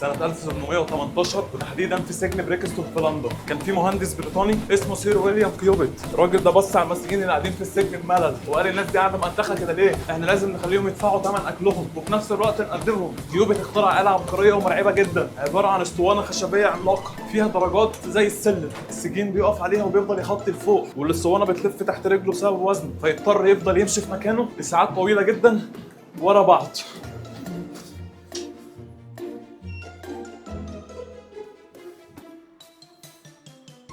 سنة 1818 وتحديدا في سجن بريكستون في لندن. كان في مهندس بريطاني اسمه سير ويليام كيوبيت. الراجل ده بص على المساجين اللي قاعدين في السجن بملل وقال الناس دي قاعده مأنتخه كده ليه؟ احنا لازم نخليهم يدفعوا ثمن اكلهم وفي نفس الوقت نقدمهم. كيوبيت اخترع آلة عبقرية ومرعبة جدا، عبارة عن اسطوانة خشبية عملاقة فيها درجات زي السلم، السجين بيقف عليها وبيفضل يخطي لفوق، والاسطوانة بتلف تحت رجله بسبب وزنه، فيضطر يفضل يمشي في مكانه لساعات طويلة جدا ورا بعض.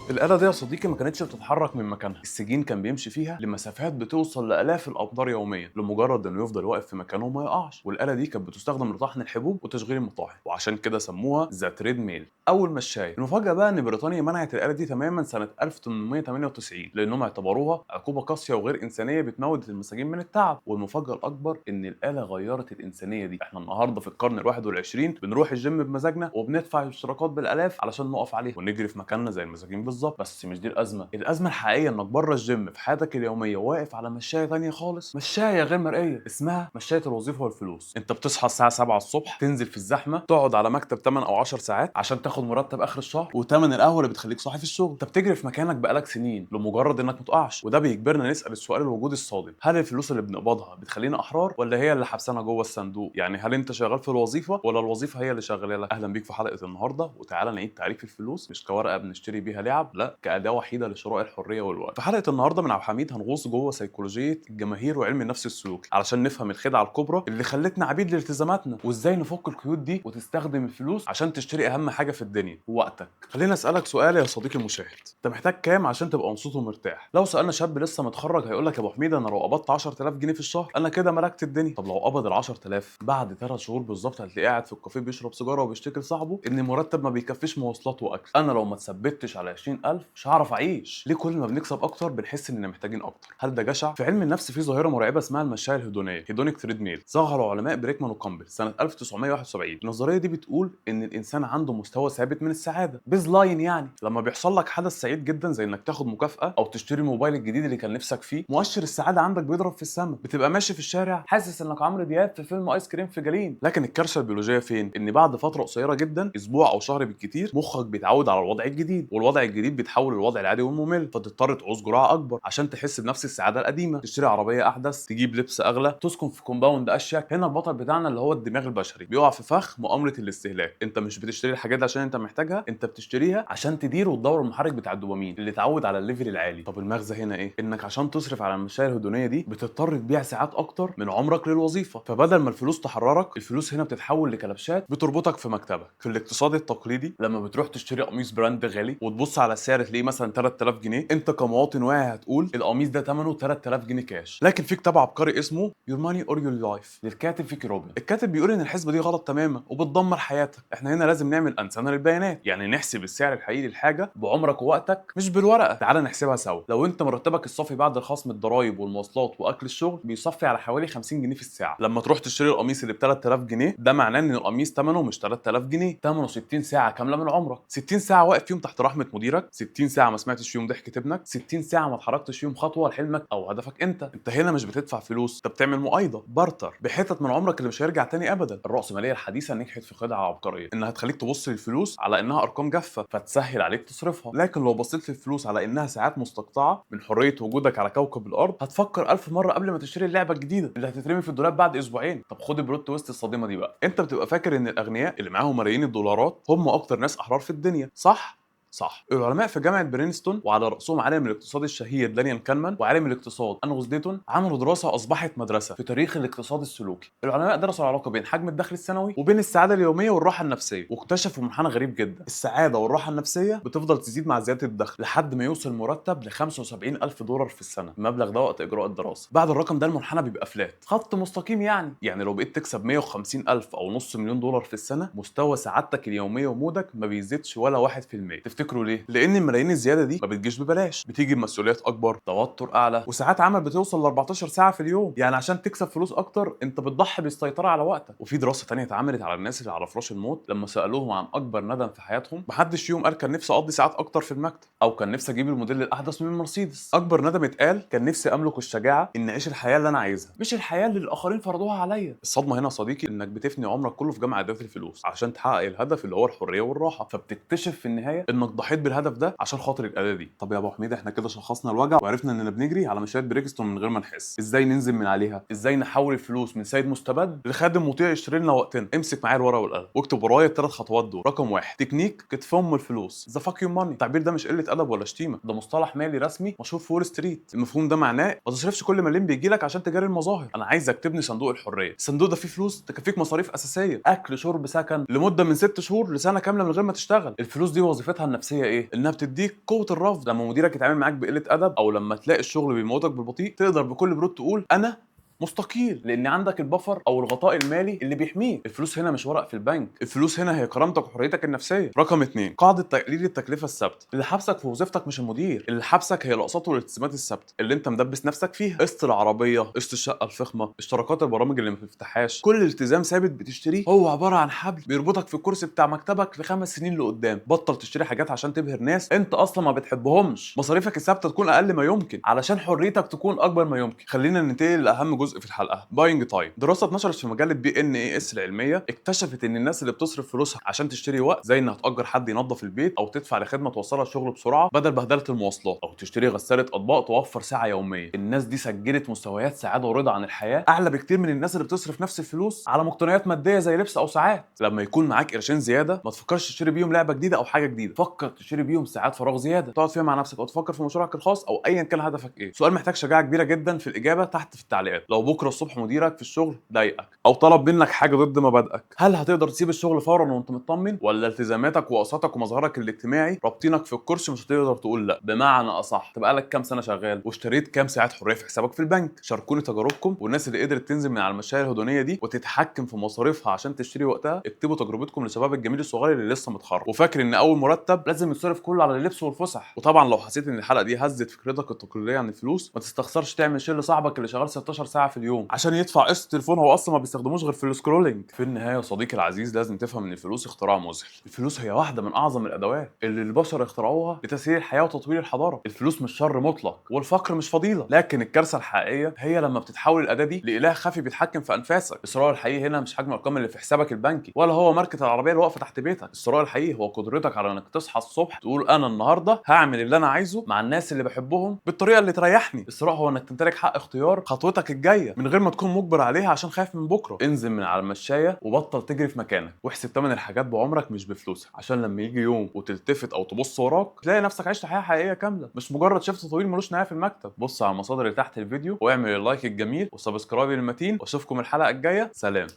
الآلة دي يا صديقي ما كانتش بتتحرك من مكانها، السجين كان بيمشي فيها لمسافات بتوصل لآلاف الأمتار يوميا لمجرد إنه يفضل واقف في مكانه وما يقعش، والآلة دي كانت بتستخدم لطحن الحبوب وتشغيل المطاحن، وعشان كده سموها ذا تريد ميل أو المشاية. المفاجأة بقى إن بريطانيا منعت الآلة دي تماما سنة 1898 لأنهم اعتبروها عقوبة قاسية وغير إنسانية بتموت المساجين من التعب، والمفاجأة الأكبر إن الآلة غيرت الإنسانية دي. إحنا النهارده في القرن ال21 بنروح الجيم بمزاجنا وبندفع اشتراكات بالآلاف علشان نقف عليه ونجري في مكاننا زي المساجين بالظبط. بس مش دي الازمه الحقيقيه انك بره الجيم في حياتك اليوميه واقف على مشايه ثانيه خالص، مشايه غير مرئيه اسمها مشايه الوظيفه والفلوس. انت بتصحى الساعه 7 الصبح، تنزل في الزحمه، تقعد على مكتب 8 او 10 ساعات عشان تاخد مرتب اخر الشهر وثمن القهوه اللي بتخليك صاحي في الشغل. انت بتجري في مكانك بقالك سنين لمجرد انك ما تقعش، وده بيجبرنا نسال السؤال الوجودي الصادم: هل الفلوس اللي بنقبضها بتخلينا احرار ولا هي اللي حبسنا جوه الصندوق؟ يعني هل انت شغال في الوظيفه ولا الوظيفه هي اللي شغاله لك؟ اهلا بيك في حلقه النهارده، وتعالى نعيد تعريف الفلوس مش كورقه بنشتري بيها لعب، لا، كاداه وحيده لشراء الحريه والوقت. في حلقه النهارده من عبد الحميد هنغوص جوه سيكولوجيه الجماهير وعلم النفس السلوكي علشان نفهم الخدعه الكبرى اللي خلتنا عبيد لالتزاماتنا، وازاي نفك القيود دي وتستخدم الفلوس عشان تشتري اهم حاجه في الدنيا، وقتك. خلينا اسالك سؤال يا صديقي المشاهد: انت محتاج كام عشان تبقى مبسوط ومرتاح؟ لو سالنا شاب لسه متخرج هيقول لك يا ابو حميد انا لو قبضت 10000 جنيه في الشهر انا كده ملكت الدنيا. طب لو قبض ال 10000 بعد 3 شهور بالظبط هتلاقيه قاعد في الكافيه بيشرب سيجاره وبيشتكي لصاحبه ان المرتب ما بيكفيش مواصلات واكل. انا لو ما اتثبتش على 20000 مش هعرف اعيش. ليه كل ما بنكسب اكتر بنحس اننا محتاجين اكتر؟ هل ده جشع؟ في علم النفس في ظاهره مرعبه اسمها المشاية الهيدونيه، هيدونيك تريد ميل. ظهر علماء بريكمان وكامبل سنه 1971. النظريه دي بتقول ان الانسان عنده مستوى ثابت من السعاده، بيز لاين، يعني لما بيحصل لك حدث سعيد جدا زي انك تاخد مكافاه او تشتري الموبايل الجديد اللي كان نفسك فيه، مؤشر السعاده عندك بيضرب في السماء، بتبقى ماشي في الشارع حاسس انك عمرو دياب في فيلم ايس كريم في جليم. لكن الكارثه البيولوجيه فين؟ ان بعد فتره قصيره جدا، اسبوع او شهر بالكتير، مخك بيتعود على الوضع الجديد، والوضع الجديد بيتحول للوضع العادي والممل، فتضطر تعوز جرعه اكبر عشان تحس بنفس السعاده القديمه، تشتري عربيه احدث، تجيب لبس اغلى، تسكن في كومباوند اشيك. هنا البطل بتاعنا اللي هو الدماغ البشري بيقع في فخ مؤامره الاستهلاك. انت مش بتشتري الحاجات دي عشان انت محتاجها، انت بتشتريها عشان تدير وتدور المحرك بتاع الدوبامين اللي اتعود على الليفل العالي. طب المغزى هنا ايه؟ انك عشان تصرف على المشاعر الهدونيه دي بتضطر تبيع ساعات اكتر من عمرك للوظيفه، فبدل ما الفلوس تحررك، الفلوس هنا بتتحول لكلبشات بتربطك في مكتبك. في الاقتصاد التقليدي لما بتروح تشتري قميص براند غالي وتبص على السعر تلاقيه مثلا 3000 جنيه، انت كمواطن واعي هتقول القميص ده ثمنه 3000 جنيه كاش. لكن في كتاب عبقري اسمه يور ماني اور يور لايف للكاتب فيكي روبن. الكاتب بيقول ان الحسبه دي غلط تماما وبتدمر حياتك. احنا هنا لازم نعمل انسنه للبيانات، يعني نحسب السعر الحقيقي للحاجه بعمرك ووقتك مش بالورقه. تعال نحسبها سوا. لو انت مرتبك الصافي بعد خصم الضرايب والمواصلات واكل الشغل بيصفي على حوالي 50 جنيه في الساعه، لما تروح تشتري القميص اللي ب 3000 جنيه ده معناه ان القميص ثمنه مش 3000 جنيه، ثمنه 60 ساعه كامله من عمرك. 60 ساعه واقف فيهم تحت رحمه مديرك، 60 ساعه ما سمعتش فيهم ضحكه ابنك، 60 ساعه ما اتحركتش فيهم خطوه لحلمك او هدفك. انت هنا مش بتدفع فلوس، انت بتعمل مؤايده، بارتر، بحتت من عمرك اللي مش هيرجع تاني ابدا. الراسماليه الحديثه نجحت في خدعه عبقريه انها تخليك تبص للفلوس على انها ارقام جافه فتسهل عليك تصرفها، لكن لو بصيت للفلوس على انها ساعات مستقطعه من حريه وجودك على كوكب الارض هتفكر 1000 مره قبل ما تشتري اللعبه الجديده اللي هتترمي في الدولاب بعد اسبوعين. طب خد البلوت تويست الصادمه دي بقى: انت بتبقى فاكر ان الاغنياء اللي معاهم ملايين الدولارات هم اكتر ناس احرار في الدنيا، صح؟ صح. العلماء في جامعه برينستون وعلى راسهم عالم الاقتصاد الشهير دانيال كانمان وعالم الاقتصاد انغوس ديتون عملوا دراسه اصبحت مدرسه في تاريخ الاقتصاد السلوكي. العلماء درسوا العلاقه بين حجم الدخل السنوي وبين السعاده اليوميه والراحه النفسيه، واكتشفوا منحنى غريب جدا: السعاده والراحه النفسيه بتفضل تزيد مع زياده الدخل لحد ما يوصل مرتب ل 75000 دولار في السنه. المبلغ ده وقت اجراء الدراسه. بعد الرقم ده المنحنى بيبقى فلات، خط مستقيم، يعني لو بقيت تكسب 150000 او نص مليون دولار في السنه، مستوى سعادتك اليوميه ومودك ما بيزيدش ولا 1%. تفتكروا ليه؟ لان الملايين الزياده دي ما بتجيش ببلاش، بتيجي بمسؤوليات اكبر، توتر اعلى، وساعات عمل بتوصل ل 14 ساعه في اليوم. يعني عشان تكسب فلوس اكتر انت بتضحي بالسيطره على وقتك. وفي دراسه تانية اتعملت على الناس اللي على فراش الموت لما سالوهم عن اكبر ندم في حياتهم، محدش فيهم قال كان نفسي اقضي ساعات اكتر في المكتب او كان نفسي اجيب الموديل الاحدث من مرسيدس. اكبر ندم اتقال كان نفسي املك الشجاعه ان اعيش الحياه اللي انا عايزها، مش الحياه اللي الاخرين فرضوها عليا. الصدمه هنا يا صديقي انك بتفني عمرك كله في جمع ادوات الفلوس عشان تحقق الهدف اللي هو الحريه والراحه، فبتكتشف في النهايه انك ضحيت بالهدف ده عشان خاطر الاداه دي. طب يا ابو حميد احنا كده شخصنا الوجع وعرفنا اننا بنجري على مشاية بريكستون من غير ما نحس، ازاي ننزل من عليها؟ ازاي نحول الفلوس من سيد مستبد لخادم مطيع يشتري لنا وقتنا؟ امسك معايا الورقه والقلم واكتب ورايا الثلاث خطوات دول. رقم 1، تكنيك كتف ام الفلوس، ذا فاك يو ماني. التعبير ده مش قله ادب ولا شتيمه، ده مصطلح مالي رسمي مشهور في وول ستريت. المفهوم ده معناه ما تصرفش كل مليم بيجي لك عشان تجاري المظاهر، انا عايزك تبني صندوق الحريه. الصندوق ده فيه فلوس تكفيك مصاريف اساسيه، اكل شرب سكن لمده من 6 شهور لسنه كامله من غير ما تشتغل. الفلوس دي وظيفتها النفسيه ايه؟ انها بتديك قوه الرفض. لما مديرك يتعامل معاك بقله ادب او لما تلاقي الشغل بيموتك بالبطيء تقدر بكل برود تقول انا مستقيل، لان عندك البفر او الغطاء المالي اللي بيحميك. الفلوس هنا مش ورق في البنك، الفلوس هنا هي كرامتك وحريتك النفسيه. رقم 2، قاعده تقليل التكلفه الثابته. اللي حبسك في وظيفتك مش المدير، اللي حبسك هي الاقساط والالتزامات الثابته اللي انت مدبس نفسك فيها. قسط العربيه، قسط الشقه الفخمه، اشتراكات البرامج اللي ما بتفتحهاش. كل التزام ثابت بتشتريه هو عباره عن حبل بيربطك في الكرسي بتاع مكتبك ل5 سنين لقدام. بطل تشتري حاجات عشان تبهر ناس انت اصلا ما بتحبهمش. مصاريفك الثابته تكون اقل ما يمكن علشان حريتك تكون اكبر ما يمكن. خلينا ننتقل لاهم جزء في الحلقه، باينج تايم. دراسه اتنشرت في مجله BNAS العلميه اكتشفت ان الناس اللي بتصرف فلوسها عشان تشتري وقت، زي انها تاجر حد ينظف البيت او تدفع لخدمه توصلها الشغل بسرعه بدل بهدله المواصلات، او تشتري غساله اطباق توفر ساعه يوميه، الناس دي سجلت مستويات سعاده ورضا عن الحياه اعلى بكتير من الناس اللي بتصرف نفس الفلوس على مقتنيات ماديه زي لبس او ساعات. لما يكون معاك قرشين زياده ما تفكرش تشتري بيهم لعبه جديده او حاجه جديده، فكر تشتري بيهم ساعات فراغ زياده تقعد فيها مع نفسك او تفكر في مشروعك الخاص او ايا كان هدفك ايه. سؤال محتاج شجاعه كبيره جدا في الاجابه تحت في التعليقات. لو بكره الصبح مديرك في الشغل ضايقك او طلب منك حاجه ضد مبادئك، هل هتقدر تسيب الشغل فورا وانت مطمن، ولا التزاماتك واقساطك ومظهرك الاجتماعي رابطينك في الكرسي مش هتقدر تقول لا؟ بمعنى اصح، تبقى لك كام سنه شغال واشتريت كام ساعات حريه في حسابك في البنك؟ شاركوني تجاربكم، والناس اللي قدرت تنزل من على المشاية الهدونيه دي وتتحكم في مصاريفها عشان تشتري وقتها، اكتبوا تجربتكم لشباب الجميل الصغير اللي لسه متخرج وفاكر ان اول مرتب لازم يتصرف كله على اللبس والفسح. وطبعا لو حسيت ان الحلقه دي هزت فكرتك التقليديه عن الفلوس، ما تستخسرش تعمل شير لصاحبك اللي شغال 16 ساعه في اليوم عشان يدفع قسط تليفون هو اصلا ما بيستخدموش غير في السكرولينج. في النهايه يا صديقي العزيز لازم تفهم ان الفلوس اختراع مذهل. الفلوس هي واحده من اعظم الادوات اللي البشر اخترعوها لتسهيل الحياه وتطوير الحضاره. الفلوس مش شر مطلق والفقر مش فضيله، لكن الكارثه الحقيقيه هي لما بتتحول الاداه دي لاله خفي بيتحكم في انفاسك. الصراع الحقيقي هنا مش حجم الارقام اللي في حسابك البنكي، ولا هو ماركه العربيه اللي واقفه تحت بيتك. الصراع الحقيقي هو قدرتك على انك تصحى الصبح تقول انا النهارده هعمل اللي انا عايزه مع الناس اللي بحبهم بالطريقه اللي تريحني. الصراع هو انك تمتلك حق اختيار خطوتك الجايه من غير ما تكون مجبر عليها عشان خايف من بكره. انزل من على المشايه وبطل تجري في مكانك، واحسب ثمن الحاجات بعمرك مش بفلوسك، عشان لما يجي يوم وتلتفت او تبص وراك تلاقي نفسك عشت حياه حقيقيه كامله، مش مجرد شفت طويل ملوش نهايه في المكتب. بص على المصادر اللي تحت الفيديو واعمل اللايك الجميل وسبسكرايب المتين، واشوفكم الحلقه الجايه. سلام.